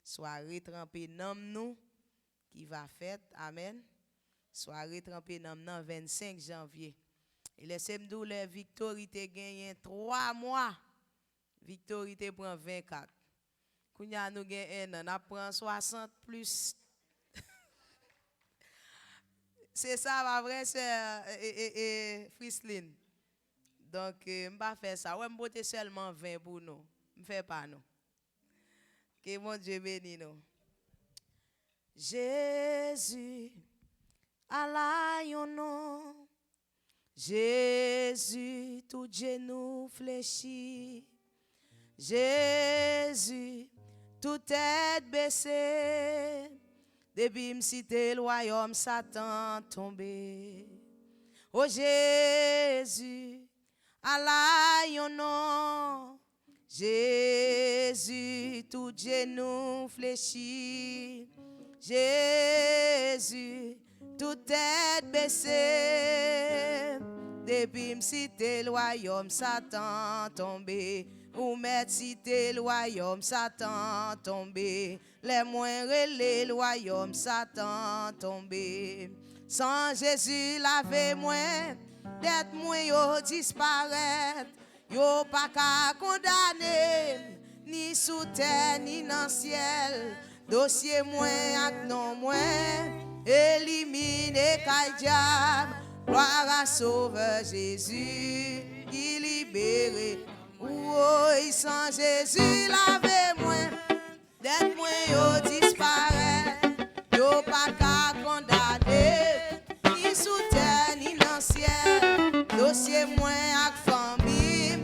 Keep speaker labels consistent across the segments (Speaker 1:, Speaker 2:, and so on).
Speaker 1: Soirée trempée nom nous qui va faire. Amen. Soirée trempée nom 25 janvier. Et laissez-moi dire, la victoire te gagne 3 mois. Victoire te prend 24. Kounya nous gagne un an, on prend 60 plus. C'est ça, ma vraie sœur Frisline. Donc, je ne vais pas faire ça. Je vais seulement 20 pour nous. Je ne fais pas nous. Que mon Dieu bénisse nous. Jésus, Allah yon nom. Jésus, tout genou fléchi. Jésus, toute tête baissée. Depuis m'citer le royaume, Satan tombé. Oh Jésus, Allah yon nom. Jésus, tout genou fléchi. Jésus, toute tête baissée. Depuis m'citer le royaume, Satan tombé. Ou mettre citer le royaume, Satan tombé. Les moins relais, le royaume, Satan tombé. Sans Jésus, lave moi, d'être moi yo disparaître. Yo pas qu'à condamner, ni sous terre, ni dans le ciel. Dossier moins ak non moins, éliminer kay diable. Gloire à Sauveur Jésus, qui libéré. Oui, sans Jésus, lavez-moi, d'être-moi, yo disparaît, yo pas qu'à condamner, ni sous terre, ni dans le ciel, dossier moins ak famille,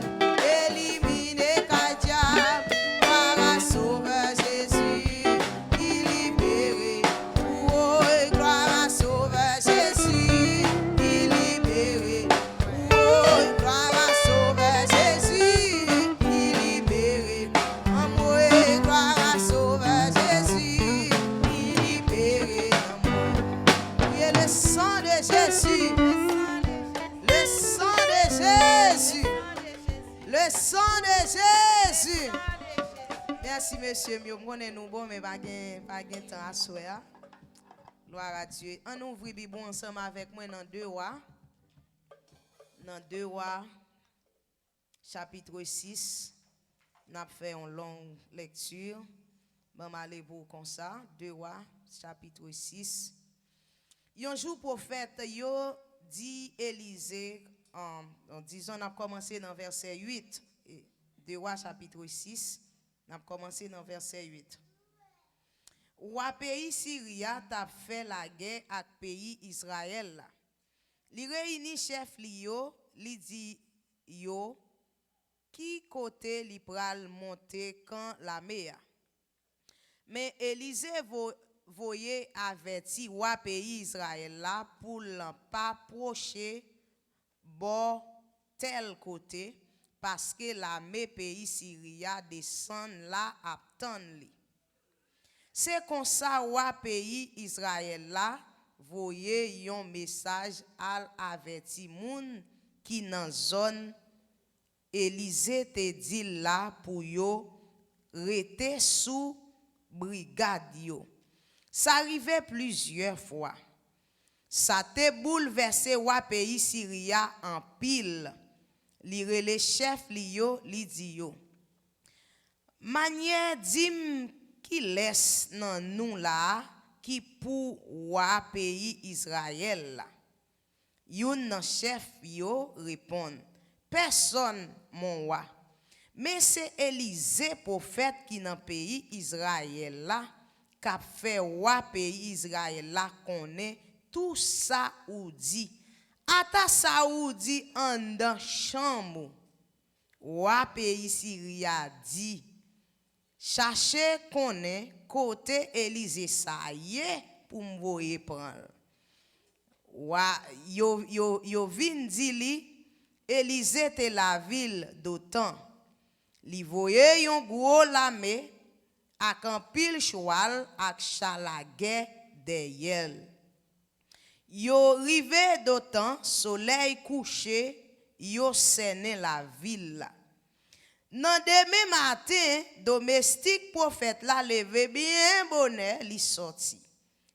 Speaker 1: éliminé qu'à diable, gloire à Sauveur Jésus, qui libéré, oui, gloire à Sauveur Jésus, qui libéré, oui, gloire à Sauveur Jésus. Jésus, le sang de Jésus, le sang de Jésus. Merci, monsieur. Nous connaissons bon, mais pas de temps à souhaiter. Gloire à Dieu. On ouvre Bible ensemble avec moi dans 2 Rois. Dans 2 Rois, chapitre 6. Nous avons fait une longue lecture. Je vais aller pour comme ça. 2 Rois, chapitre 6. Un jour prophète yo dit Élisée, disons, on a commencé dans verset 8, 2 Rois chapitre 6, on a commencé dans verset 8. Roi pays Syria t'a fait la guerre avec pays Israël. Li réuni chef li yo, li dit yo, qui côté li pral monter quand la mer. Mais Élisée voyez averti roi pays Israël là pour ne pas approcher bon tel côté parce que l'armée pays Syria descend là à attendre. C'est comme ça roi pays Israël là voyez un message al averti moun qui dans zone Élisée te dit là pour yo rester sous brigade yo. Ça arrivait plusieurs fois. Ça te bouleversé wa pays Syria en pile. Li rele chef li yo, li di yo. Manière dim qui laisse nan nous là, qui pour wa pays Israël là. Yon nan chef yo répond, personne mon wa. Mais c'est Élisée prophète qui dans pays Israël là. Qu'a fait roi pays Israël là connaît tout ça ou dit ata ça ou dit en dans chambre roi pays Syria dit chercher connaît côté Élisée ça y est pour m'voyer prendre yo vinn di li Élisée te la ville d'Othan li voye yon gros lame ak an pile cheval ak chalage derrière. Yo rive d'autant soleil couché, yo sene la ville. Nan demain matin, domestique prophète la levé bien bonheur, li sorti.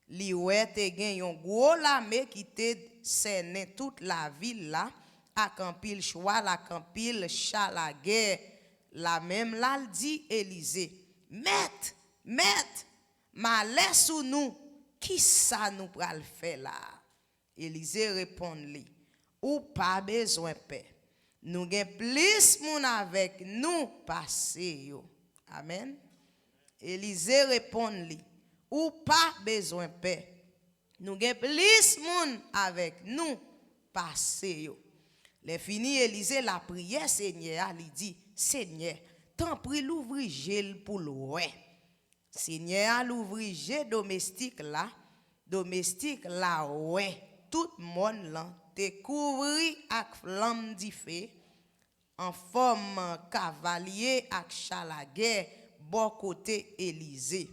Speaker 1: Li ouais te gen yon gros lame qui te sene toute la ville là, ak an pile cheval, ak an pile char la guerre. La même là dit Élisée, Maître, malè sou nous, qui ça nous pral faire là? Élisée répond li, ou pas besoin paix. Nous gen plus moun avec nous passer yo. Amen. Élisée répond li, ou pas besoin paix. Nous gen plus moun avec nous passer yo. Les fini Élisée la prière Seigneur, li dit Seigneur, t'en prie l'ouvrir gel pour l'oué. Seigneur l'ouvrir gel domestique là ouais. Tout monde là te couvri ak flamme di feu en forme cavalier ak chalaguer bon côté Élisée.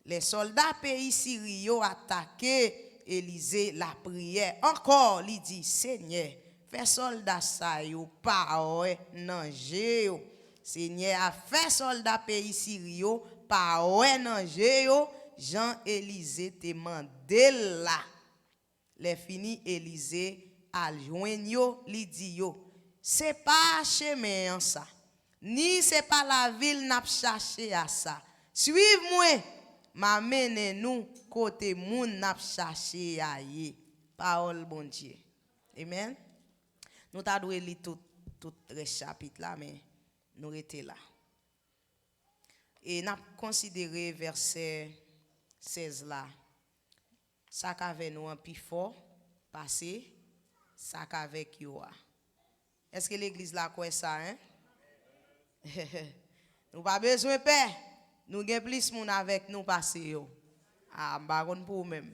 Speaker 1: Les soldats pays syriens attaqué Élisée la prière. Encore li dit Seigneur, fais soldat sa yo pa ouais nan yo. Seigneur a fait soldat pays syriens pa ouais nan yo. Jean Élisée te mandel là. Les fini Élisée al joindre yo, li di yo, c'est pas chemin ça, ni c'est pas la ville n'a cherché à ça. Suive-moi, m'amène nous côté moun n'a cherché à y. Parole bon Dieu. Amen. Nous t'a doué li tout le chapitre là mais nous étions là. Et n'a considéré verset 16 là. Ça qu'avait nous un plus fort passé, ça qu'avec yo. Est-ce que l'église là quoi ça hein? Nous pas besoin de paix. Nous gen plus moun avec nous passé yo. Ah baron pour même.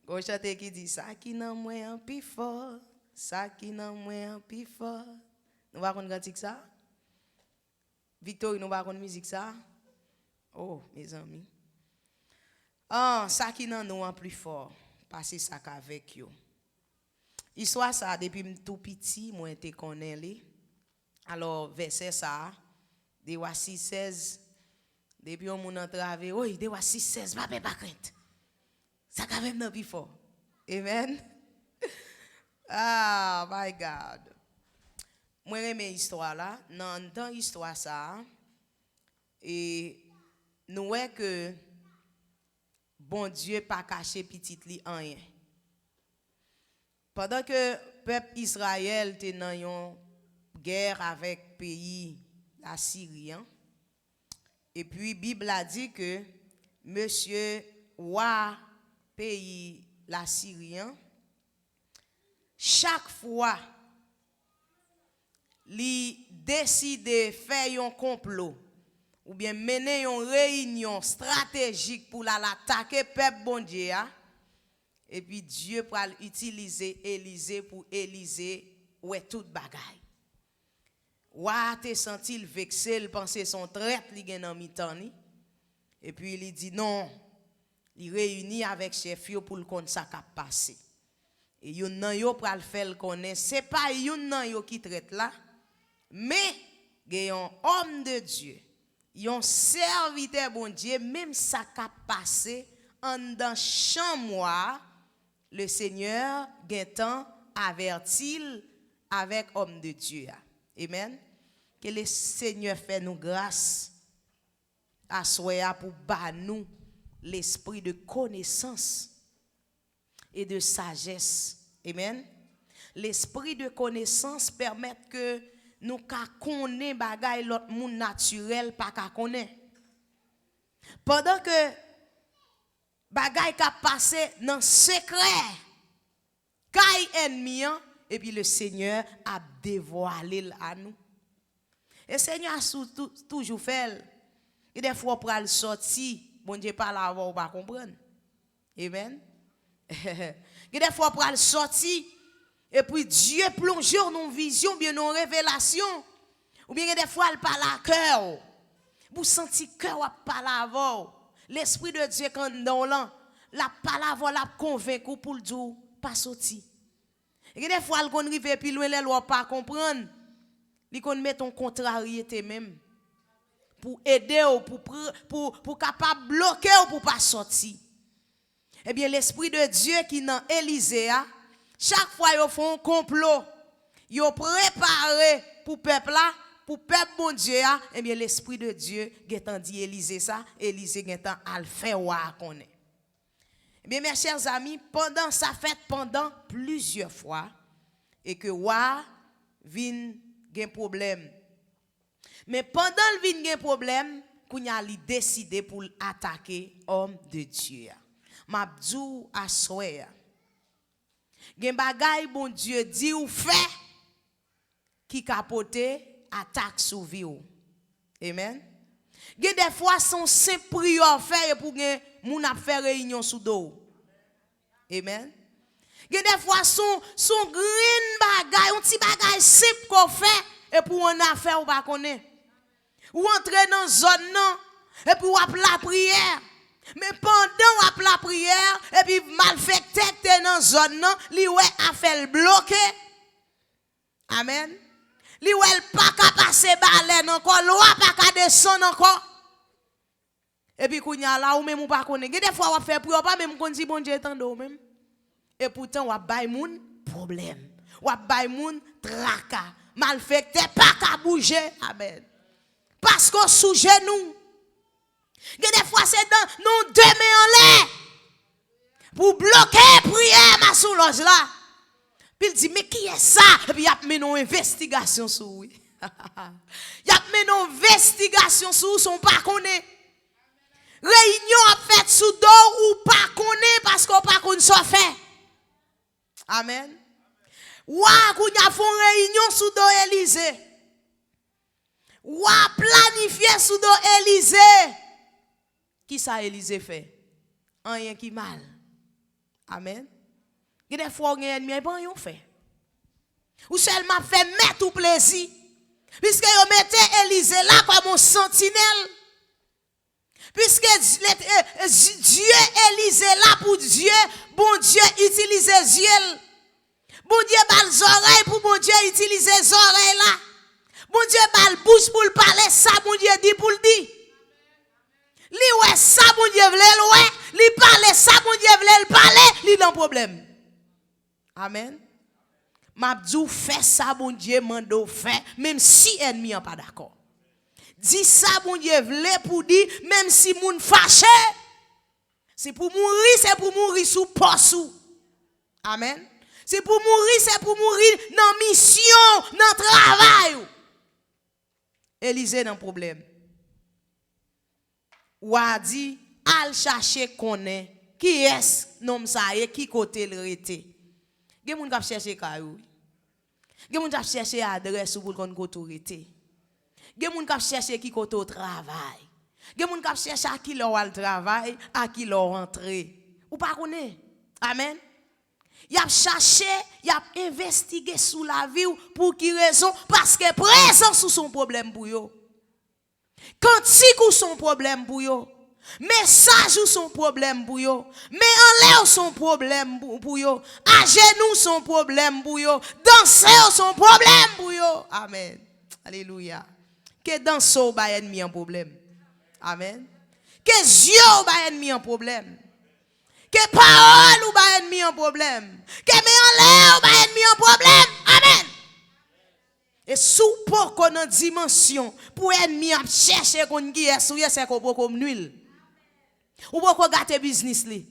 Speaker 1: Gon chante qui dit ça qui nan moi un plus fort, ça qui nan moi un plus fort. Nous va connait cantique ça? Victor, nous va connait musique ça? Oh, mes amis. Ah, ça qui nan nous en plus fort, passer ça qu'avec yo. Histoire ça depuis tout petit, moi te connais li. Alors verset ça, de wa 6:16, depuis on moun entravé, oui, de wa 6:16, pas crainte. Ça quand même nan plus fort. Amen. Ah, my God. Moi j'aime histoire là, dans histoire ça et nous voyons que bon Dieu pas caché petit li en rien. Pendant que peuple Israël était dans une guerre avec pays la Syrie, et puis Bible a dit que monsieur roi pays la Syrie, chaque fois li décide faire un complot ou bien mener une réunion stratégique pour l'attaquer peuple bon Dieu. Et puis Dieu va utiliser Élisée pour Élisée ouais toute bagaille. Ouah te senti le vexé, il pensait son traite li gen nan mi-temps ni. Et puis il dit non, il réunit avec chef yo pour le compte ça qu'a passé. Et yon nan yo pral faire le connaître, c'est pas yon nan yo qui traite là, mais gen homme de Dieu. Yon serviteur bon Dieu, même ça qu'a passé en dans chambre, le Seigneur gen avertit avec homme de Dieu. Amen. Que le Seigneur fait nous grâce à soi pour ba nous l'esprit de connaissance et de sagesse. Amen. L'esprit de connaissance permet que nous connaissons bagay l'autre monde naturel pas ka connaît. Pendant que bagay ka passé dans secret kay ennemi et puis le Seigneur a dévoilé à nous. Et le Seigneur a toujours fait. Et des fois pour aller sortir, bon Dieu parle avant ou pas comprendre. Amen. Et des fois pour aller sortir et puis Dieu plonge dans une vision, bien dans une révélation. Ou bien des fois il parle à cœur. Vous sentez cœur à parler avant. L'esprit de Dieu quand dans la parole la convaincu pour le dire pas sortir. Et des fois, il arrive plus loin, les lois pas comprendre. li kon met ton contrariété même pour aider ou pour capable bloquer ou pour pas sortir. Eh bien l'esprit de Dieu qui dans Élysée chaque fois ils font un complot, ils préparé pour peuple là, pour peuple bon Dieu eh bien l'esprit de Dieu getan dit Élysée ça, Élysée getan al faire wa connaît. Eh bien mes chers amis, pendant ça fait pendant plusieurs fois et que wa vin gen problème. Mais pendant le vin gen problème, kounya li décidé pour attaquer homme de Dieu. Mabdou assoya. Gen bagay bon Dieu dit ou fait qui capote attaque sous vie ou. Amen. Gen des fois son simple prière fait pour gen moun a faire réunion sous dos. Amen. Gen des fois son green bagay, un petit bagay simple qu'on fait et pour un affaire ou pas connaît. Ou entrer dans zone non et puis ou ap la prière. Mais pendant ou ap la prière et puis malfecté dans zone non, li ouais affaire bloqué. Amen. Li ouais pas ka passer balen encore, loi pas ka descendre encore. Et puis kounya là ou même ou pas connaît. Des fois ou fait prière pas même kon di bon Dieu tando même. Et pourtant ou bay moun problème. Ou bay moun traka. Malfecté pas ka bouger. Amen. Parce qu'on sous genou. Des fois c'est dans nous deux mains en l'air. Pour bloquer prière ma soulage là. Puis il dit mais qui est ça? Et puis il y a mené une investigation sur lui. Il y a mené une investigation sur son pas connaît. Réunion a fait sous dos ou pas connaît parce qu'on pas connaît ça fait. Amen. Ouah, qu'on a fait une réunion sous dos Élysée. Ouah, planifié sous dos Élysée. Qui ça Élysée fait? Rien qui mal. Amen. Il y a des fois où il y a un ennemi, bon, ils ont fait. Ou seulement fait mettre tout plaisir. Puisque vous mettez Élysée là comme un sentinelle. Puisque Dieu Élysée là pour Dieu, bon Dieu utilise Dieu. Bon Dieu bal les oreilles pour bon Dieu utiliser les oreilles là. Bon Dieu bal bouche pour le parler, ça bon Dieu dit pour le dire. Li ouais ça bon Dieu vle ouais, li parler ça bon Dieu vle le parler, li dans problème. Amen. Mabdou fait ça bon Dieu mando fait même si ennemi en pas d'accord. Dis ça bon Dieu vle pour dire même si moun fâché. C'est pour mourir sous poste. Amen. C'est pour mourir dans mission, dans travail. Élysée dans problème. Ou a dit al chercher connaît qui est nom ça et qui côté le rete. Gen moun k'ap chercher kayou. Gen moun k'ap chercher adresse pour kon côté rete. Gen moun k'ap chercher qui côté au travail. Gen moun k'ap chercher à qui leur al travail, à qui leur rentrer. Ou pas connaît. Amen. Y a cherché, y a investigué sous la vie pour qui raison? Parce que présent sous son problème pour yo. Quantique ou son problème pour yo. Message ou son problème pour yo. Mais en l'air son problème pour yo. À genoux son problème pour yo. Danser son problème pour yo. Amen. Alléluia. Que danser ou ba ennemi un problème. Amen. Que yeux ou ba ennemi un problème. Que parole ou ba ennemi un problème. Que met en l'air ou ba ennemi un problème. Amen. Et sous pour qu'on a dimension pour ennemi à chercher qu'on guère sous c'est qu'on peut comme nul. Ou pour gâter business li.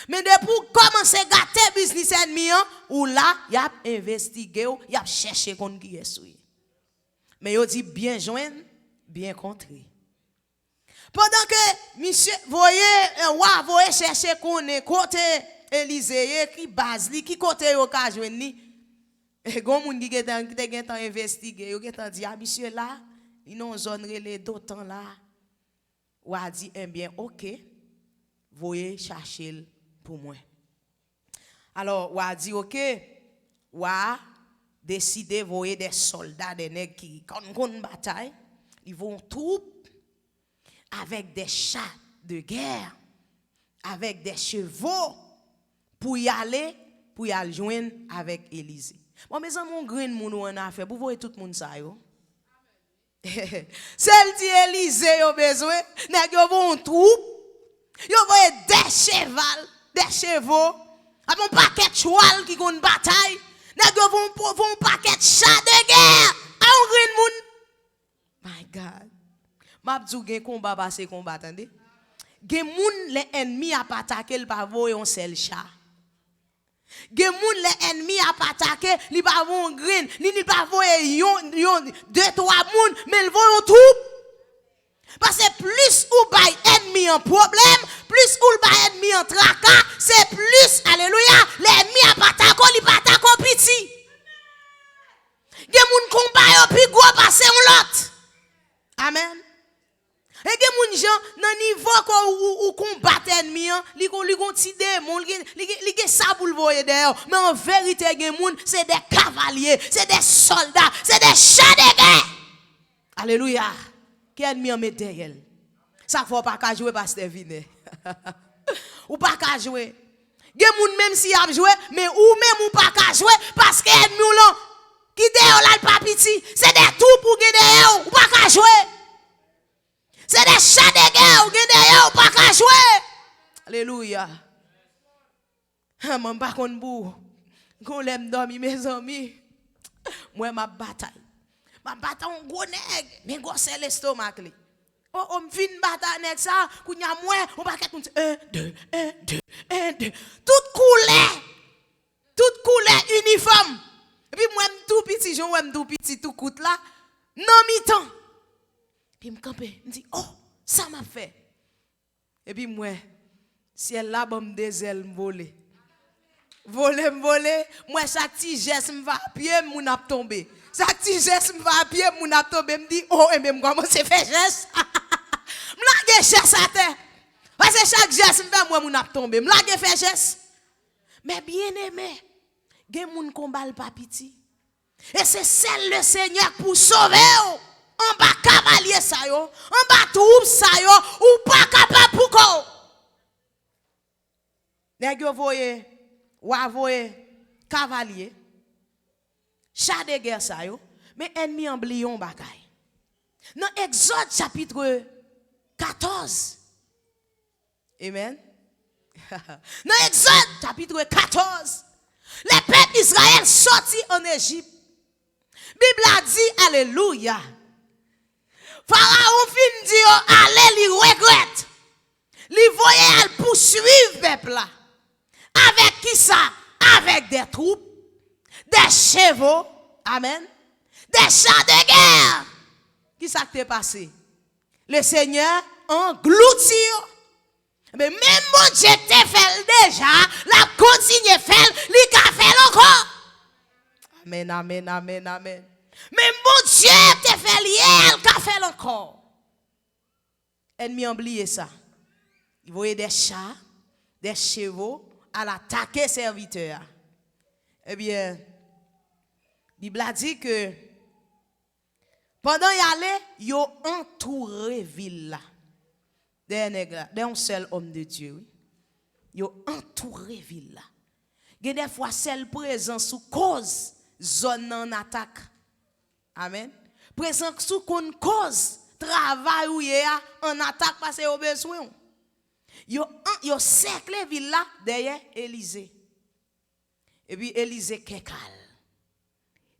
Speaker 1: Mais de pour commencer gâter business ennemi ou là y a investigué ou y a cherché qu'on guère sous. Mais yo dit bien joindre, bien contrer. Pendant que monsieur voyez chercher qu'on est côté Élysée qui base li qui côté yo ka joindre ni et gon moun qui gen investiguer yo gen dit ah monsieur là il non zone relé d'autant là ou a dit eh bien OK voyez chercher pour moi. Alors ou a dit OK ou a décidé voyer des soldats des nèg qui kon bataille ils vont troupe avec des chats de guerre, avec des chevaux, pour y aller joindre avec Élysée. Bon, mes amis, mon grain moun ou en affaire, pour voir tout le monde ça yo. Celle qui Élysée yo besoin, nèg yo vont un troupe, yo voye des chevaux, avec un paquet de cheval qui gon bataille, nèg yo vont un paquet de chats de guerre, un grain moun. My God. M'a dou gen combat passé combat attendez. Gen moun les ennemis a pas attaquer, il pas voye un seul chat. Gen moun les ennemis a pas attaquer, li pa voye un grain, li pa voye yon deux trois moun, mais il voye un troupe. Parce que plus ou bay ennemi en problème, plus ou bay ennemi en tracas, c'est plus alléluia, l'ennemi a pas attaquer, li pa attaquer petit. Gen moun combat yo pi gros passer on l'autre. Amen. Et gen moun jan nan niveau ou combattre ennemi li gon ti démon li gen ça pour le voyer dehors mais en vérité gen moun c'est des cavaliers, c'est des soldats, c'est des chats de guerre. Alléluia. Qui ennemi en met derrière. Ça faut pas ka jouer pasteur Vine. Ou pas ka jouer. Gen moun même si a jouer mais ou même ou pas ka jouer parce que ennemi ou là qui dehors là pas petit, c'est des tout pour gen dehors ou pas ka jouer. C'est des chats de guerre ou gen dehors ou pas ka jouer. Alléluia. Mon pas kon bou. Kon l'aime dormi mes amis. Moi ma bataille. Ma bataille un gros nèg, mais gros c'est l'estomac li. Oh me fin bataille nèg ça, kounya moi on pas ket 1 2 1 2 1 2. Toute couleur uniforme. Et puis moi tout petit, j'en ouais tout petit tout coûte là. Non mi-temps. Puis me camper, me dit oh, ça m'a fait. Et puis moi si elle là bon des ailes voler. Voler, moi chaque petit geste me va à pied, mon a tombé. Chaque petit geste me va à pied, mon a tombé, me dit oh et même comment c'est fait geste. Me lage geste à terre. Parce que chaque geste me fait moi mon a tombé. Me lage fait geste. Mais bien aimé, gen moun combat pas petit. Et c'est celle le Seigneur pour sauver. En bas cavalier ça yo, en bas troupe ça yo, ou pas capable pour ko. Nèg yo voye, ou voye cavalier, chat de guerre ça yo, mais ennemi en blion bagay. Dans Exode chapitre 14. Amen. Dans Exode chapitre 14, les peuples Israël sortis en Égypte. Bible a dit alléluia. Pharaon fin dit allez li regrette. Li voye al poursuivre peuple là. Avec qui ça? Avec des troupes, des chevaux, amen, des chats de guerre. Qui ça t'est passé? Le Seigneur engloutit. Mais même mon Dieu te fait déjà, la continue faire, li ka fait encore. Amen, amen, amen, amen. Mais mon Dieu te fait lier, elle ka fait encore. Ennemi oublié ça. Il voyait des chats, des chevaux à l'attaquer serviteur. Eh bien, la Bible a dit que pendant y aller, ils ont entouré ville là. D'un seul homme de Dieu. Ils ont entouré ville là. Il y a des fois seule présence sous cause zone en attaque. Amen. Présence sous cause travail ou ya en attaque parce que au besoin. Yo cerclé ville là derrière Élysée. Et puis Élysée kekal.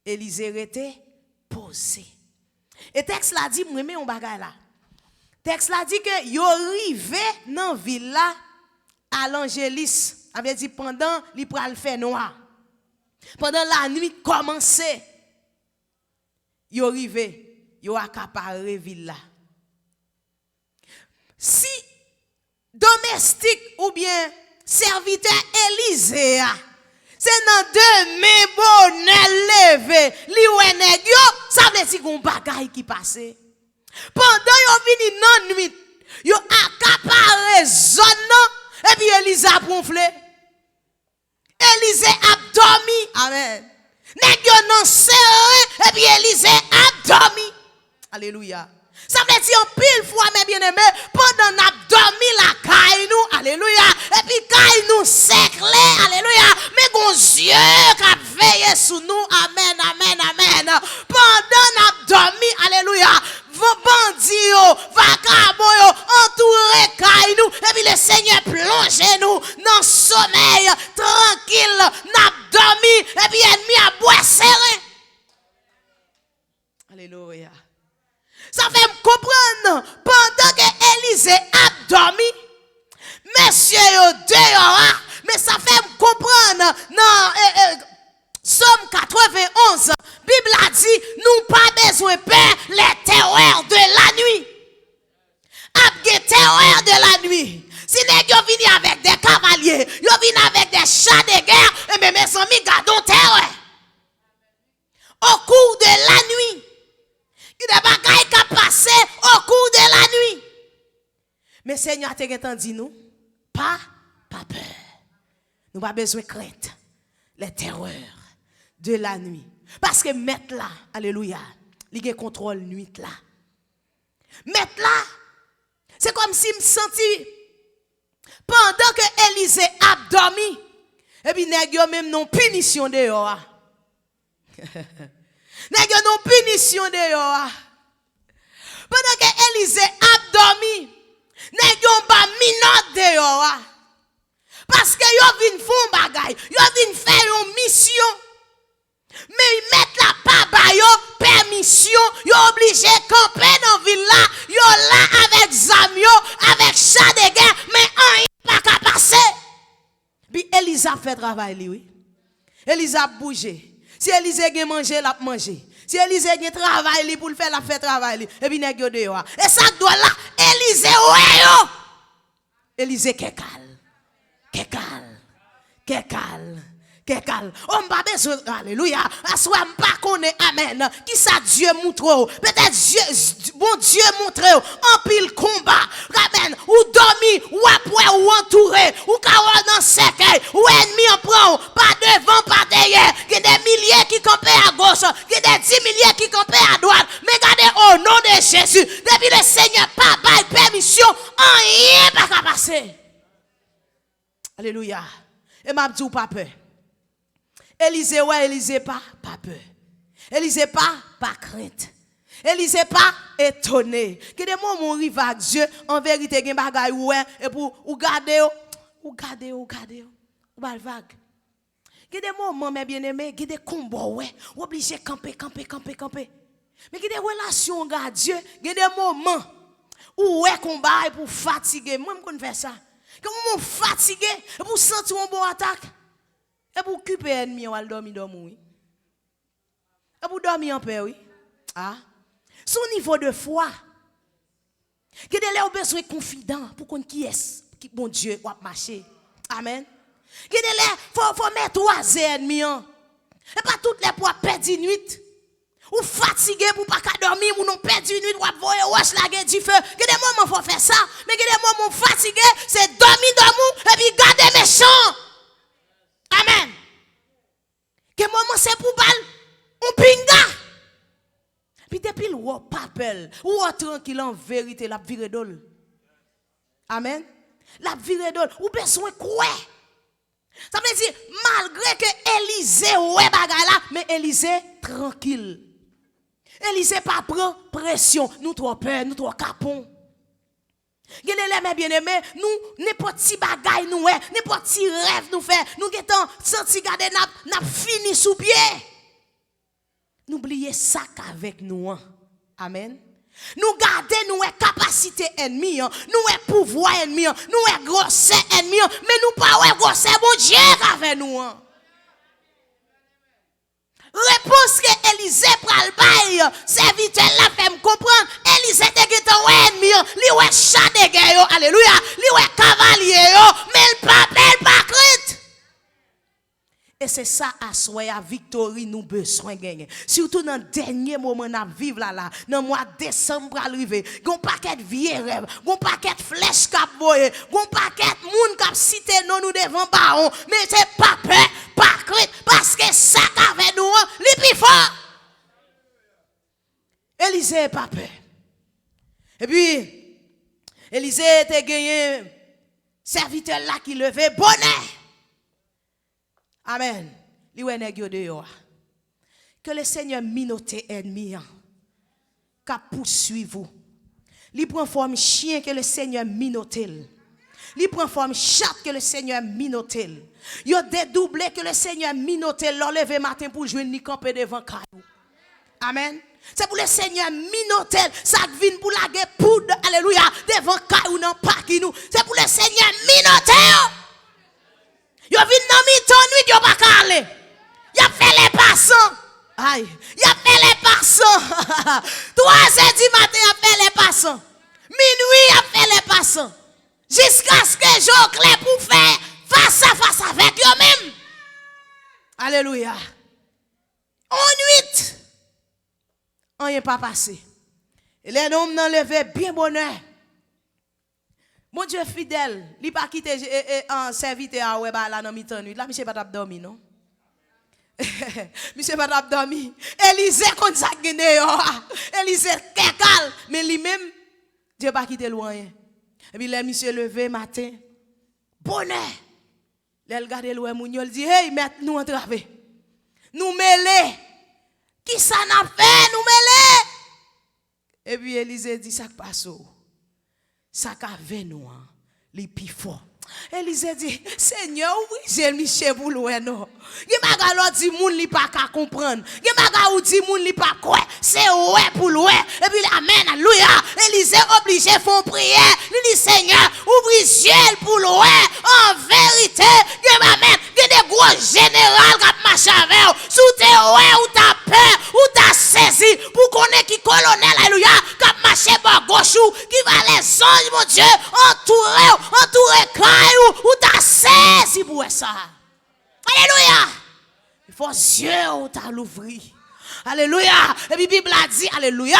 Speaker 1: Élysée était posé. Et texte là dit moi on bagay là. Texte là dit que yo rivé dans ville là à l'Angélis, avait dit pendant li pral faire noir. Pendant la nuit commencé. Yo rivé, yo accaparé ville là. Si domestique ou bien serviteur Élysée, c'est dans deux mains bonnes levées, li ou nèg yo, ça veut dire qu'on bagaille qui passe. Pendant yo vini nan nuit, yo accaparé zone et puis Élysée a pronflé. Élysée a dormi. Amen. Nèg yo nan serré et puis Élysée a dormi. Alléluia. Ça veut dire en pile fois, mes bien-aimés, pendant n'a dormi la caille nous, alléluia, et puis caille nous séclé, alléluia, mais gon Dieu qui a veillé sur nous, Élisée a dormi. Monsieur yo dehors, mais ça fait me comprendre dans Somme 91, Bible a dit, nous pas besoin de peur les terreurs de la nuit. Après terreur de la nuit. Si les gens viennent avec des cavaliers, ils viennent avec des chats de guerre, et bien mes amis, gardons terreur. Au cours de la nuit. Il y a des bagailles qui passé au cours de la nuit. Mais Seigneur t'a entendu nous, pas peur. Nous pas besoin de crainte. Les terreurs de la nuit. Parce que mettre là, alléluia, il contrôle nuit là. Mettre là, c'est comme si me senti pendant que Élisée a dormi, et puis nèg yo même non punition dehors. Nèg yo non punition dehors. Pendant que Élisée a dormi, nèg yo ba minot dehors. Parce que yo vinn font bagay, yo vinn faire une mission. Mais ils mettent la pas ba yo permission, yo obligé camper dans ville là, yo là avec zam yo, avec chat de guerre, mais rien pas qu'à passer. Puis Elisa fait travail lui, oui. Elisa bougé. Si Elisa a mangé, l'a mangé. Si Elisa a travail pour le faire, la fait travail lui. Et puis nèg yo dehors. Et ça doit là, Elisa ouais yo. Elisa kekal. Kekal. On va besoin, alléluia. Aswa m'pa connaît, amen. Qui ça Dieu montre? Peut-être Dieu, bon Dieu montre en pile combat. Amen. Ou dormi, ou après, ou entouré, ou kawa dans cercueil, ou ennemi en prend, pas devant, pas derrière. Il y a des milliers qui campent à gauche, il y a des 10 milliers qui campent à droite. Mais regardez au nom de Jésus, depuis le Seigneur pas bail permission, rien pas qu'à passer. Alléluia. Et m'a dit pas peur. Élisée ouais, Élisée pas peur. Élisée pas crainte. Élisée pas étonné. Que des moments où arrive à Dieu, en vérité gen bagay ouais et pour ou garder ou ba vague. Que des moments mes bien-aimés, que des combats ouais, obligé camper. Mais que des relations avec Dieu, que des moments où ouais combat pour fatiguer. Moi me faire ça. Que moment fatigué pour sentir un bon attaque. Et pour occuper l'ennemi, on va dormir, oui. Et pour dormir en paix, oui. Ah. Son niveau de foi. Que de l'air besoin confident pour qu'on qui est, qui bon Dieu va marcher. Amen. Que de l'air faut mettre 3 ennemis. Et pas toutes les pour perdre une nuit. Ou fatigué pour pas dormir, ou non perdre une nuit, ou voyer wash la guerre du feu. Que des moments faut faire ça, mais que des moments fatigué, c'est dormir et puis garder méchant. Amen. Que moment c'est pour balle, on pinga. Puis depuis le pas peur, ou tranquille en vérité, la virée d'ol. Amen. La virée d'ol, ou besoin quoi? Ça veut dire, malgré que Élisée ouais bagay là, mais Élisée tranquille. Élisée pas prend pression, nous trop peur, nous trop capon. Mes bien-aimés, nous, n'importe petit bagay nous, n'importe petit rêve nous fait, nous getan senti garder n'a fini sous pied. N'oubliez ça qu'avec nous. Amen. Nous garder nous capacité ennemi, nous pouvoir ennemi, nous grosse ennemi, mais nous pas grosse bon Dieu avec nous. Réponse que Élisée pral bail, serviteur la fait me comprendre. Élisée te gete ennemi, li ouais chat de guerre, alléluia, li ouais cavalier, mais il pas crainte. Et c'est ça à soi à victoire nous besoin gagner. Surtout dans le dernier moment n'a vivre là, dans le mois de décembre pour arriver. Gon paquet vieux rêve, gon paquet flèche cap boye, gon paquet moun cap cité non nous devant baron, mais c'est pas peur, pas crainte parce que ça avec nous, li plus fort. Élisée pas peur. Et puis Élisée te gagné serviteur là qui levait bonheur. Amen. Que le Seigneur minote ennemi qu'a poursuivre vous. Il prend forme chien que le Seigneur minote. Il prend forme chat que le Seigneur minote. Il a dédoublé que le Seigneur minote l'enlever matin pour jouer ni camper devant caillou. Amen. C'est pour le Seigneur minotel, ça vient pour la poudre, alléluia, devant caille ou non pas qui nous. C'est pour le Seigneur minotel. Yo vient dans mi-temps nuit, yo pas calé. Y a fait les passants. Aïe, y a fait les passants. 3h du matin, y a fait les passants. Minuit, y a fait les passants. Jusqu'à ce que j'en clé pour faire face à face avec eux-mêmes. Alléluia. En nuit, on n'est pas passé. Et les hommes n'ont levé bien bonheur. Mon Dieu fidèle, il n'a pas quitté un serviteur à Weba là dans mi-temps nuit. Là, monsieur pas dormi, non? Monsieur pas dormi. Élisée comme ça gagné. Élisée calme, mais lui-même Dieu pas quitté loin. Et puis les monsieur levé matin. Bonheur. Les regarder loin moun yo dit hey, mettez nous entraver. Nous mêler. Qui ça n'a fait nous mêler? Et puis Élisée dit ça passe. Ça qu'a nous les plus fort. Élisée dit Seigneur oui j'ai Michel pour loin non. Il m'a galo dit moun li pas ka comprendre. Il m'a galo dit moun li pas quoi. C'est ouais pour loin. Et puis amen alléluia. Élisée obligé font prière. Il dit Seigneur ouvre ciel pour loin. En vérité, il amen. Il y a des gros généraux qui marchent avec sous tes ouais ou ta peur ou ta saisi pour connaître qui colonel alléluia qui marche par gauche qui va les anges mon Dieu entourer ou ta saisi pour ça. Alléluia. Il faut Dieu ou ta l'ouvrir. Alléluia. Et puis Bible a dit alléluia.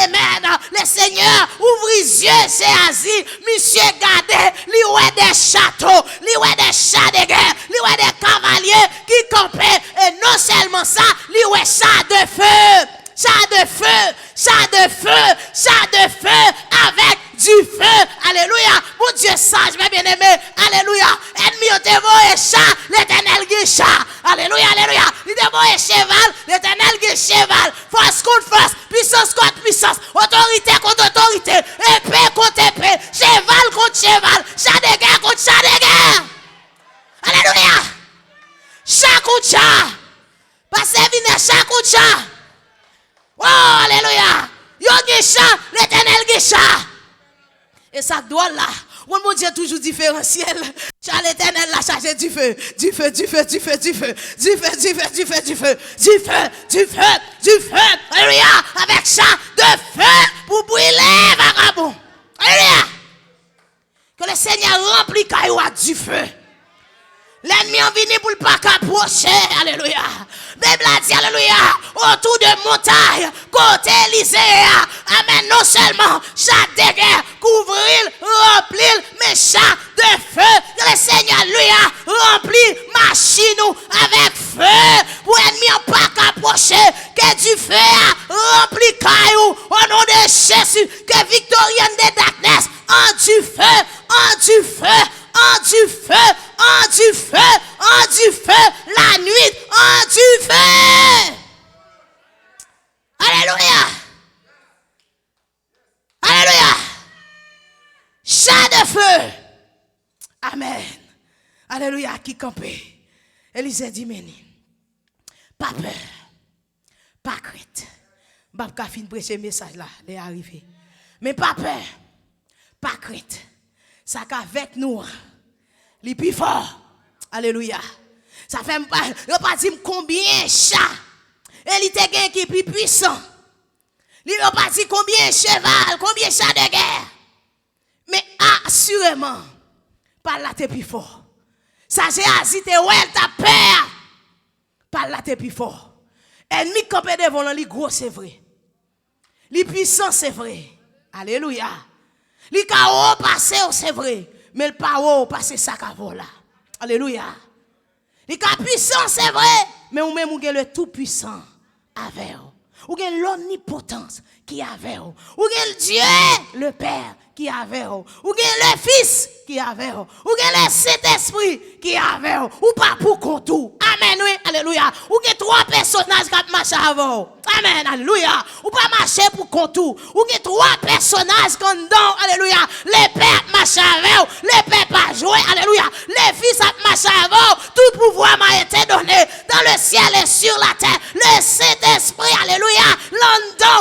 Speaker 1: Amen. Le Seigneur ouvre les yeux, c'est asile. Monsieur gardez, li ouais des châteaux, li ouais des chats de guerre, li ouais des cavaliers qui campaient. Et non seulement ça, li ouais chats de feu. Chats de feu, chats de feu, chats de feu avec du feu. Alléluia. Mon Dieu sage, mes bien-aimés. Alléluia. Ennemi au dévoi et chat, l'éternel qui chat. Alléluia, alléluia. Il dévoi et cheval, l'éternel qui cheval. Force contre force, puissance contre puissance, autorité contre autorité, épée contre épée, cheval contre cheval, chat de guerre contre chat de guerre. Alléluia. Chat contre chat. Passez vine chat contre chat. Oh, alléluia. Yo chat, l'éternel qui chat. Et ça doit là. Mon Dieu toujours différentiel. Chat l'éternel l'a chargé du feu. Du feu, du feu, du feu, du feu. Du feu, du feu, du feu, du feu. Du feu, du feu, du feu. Alléluia. Avec chat de feu pour brûler, vagabond. Alléluia. Que le Seigneur remplit caillou du feu. L'ennemi en venu pour le pas approcher. Alléluia. Bible a dit alléluia. Autour de montagne. Côté Élysée. Amen. Non seulement chat de guerre. Couvrir, remplir. Mais chat de feu. Que le Seigneur lui a rempli machine avec feu. Pour l'ennemi en pas approcher. Que du feu a rempli caillou. Au nom de Jésus. Que victorienne de darkness. En du feu. En du feu. En du feu, en du feu, en du feu, la nuit, en du feu. Alléluia. Alléluia. Chat de feu. Amen. Alléluia, qui campait. Élisée dit, Méni, pas peur, pas crainte. Babka fin prêcher message là, il est arrivé. Mais pas peur, pas crainte. Ça qu'avec nous, les plus fort. Alléluia. Ça fait pas dire combien chat. Et il te gagne qui est plus puissant. Il ne pas dire combien cheval, combien chat de guerre. Mais assurément, par là t'es plus fort. Ça j'ai assis te ouais ta peur. Par là t'es plus fort. Ennemi campé devant lui gros c'est vrai. Les puissants c'est vrai. Alléluia. Les chaos passé c'est vrai. Mais le power passé ça qu'avant là. Alléluia. Les cas puissants c'est vrai. Mais ou même ou le tout puissant avec vous. Ou l'omnipotence qui avait vous. Ou Dieu le Père qui avait vous. Ou le Fils qui avait vous. Ou le Saint-Esprit qui avait vous. Ou pas pour contour. Amen, oui, alléluia. Ou trois personnages qui marchent avant. Amen, alléluia. Ou pas marcher pour contour. Ou trois personnages qui sont alléluia. Les pères marchent avant. Les pères pas jouer, alléluia. Les fils marchent avant. Tout pouvoir m'a été donné dans le ciel et sur la terre. Le Saint-Esprit, alléluia. L'endon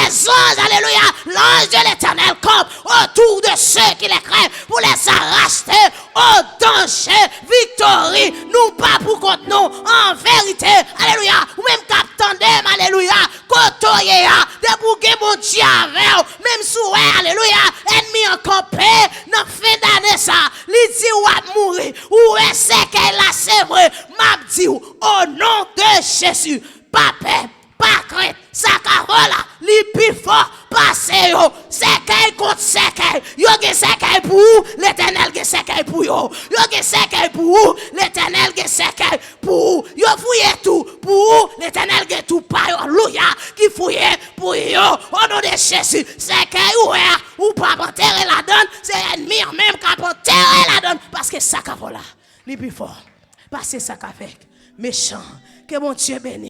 Speaker 2: les anges, alléluia, l'ange de l'Éternel comme autour de ceux qui les craignent pour les arracher au danger, victoire, nous pas pour contre nous, en vérité, alléluia, ou même captandem, alléluia, kotoye, débouguer mon Dieu avec, même souhait, alléluia, ennemi en campé, dans fin d'année ça, li dit ou a mourir, ou est-ce qu'elle a c'est vrai, m'a dit au nom de Jésus, pas peur, pas crainte, sa carola, li plus fort, passez yo, c'est contre c'est yo gen c'est pour l'Éternel gen c'est pour yo gen c'est pour l'Éternel gen c'est pour yo fouillez tout pour l'Éternel gen tout pas alléluia qui fouillez pour yo au nom de Jésus c'est ou pas enterrer la donne c'est ennemi même qui enterrer la donne parce que ça carola li plus fort passez ça avec méchant que mon Dieu bénisse.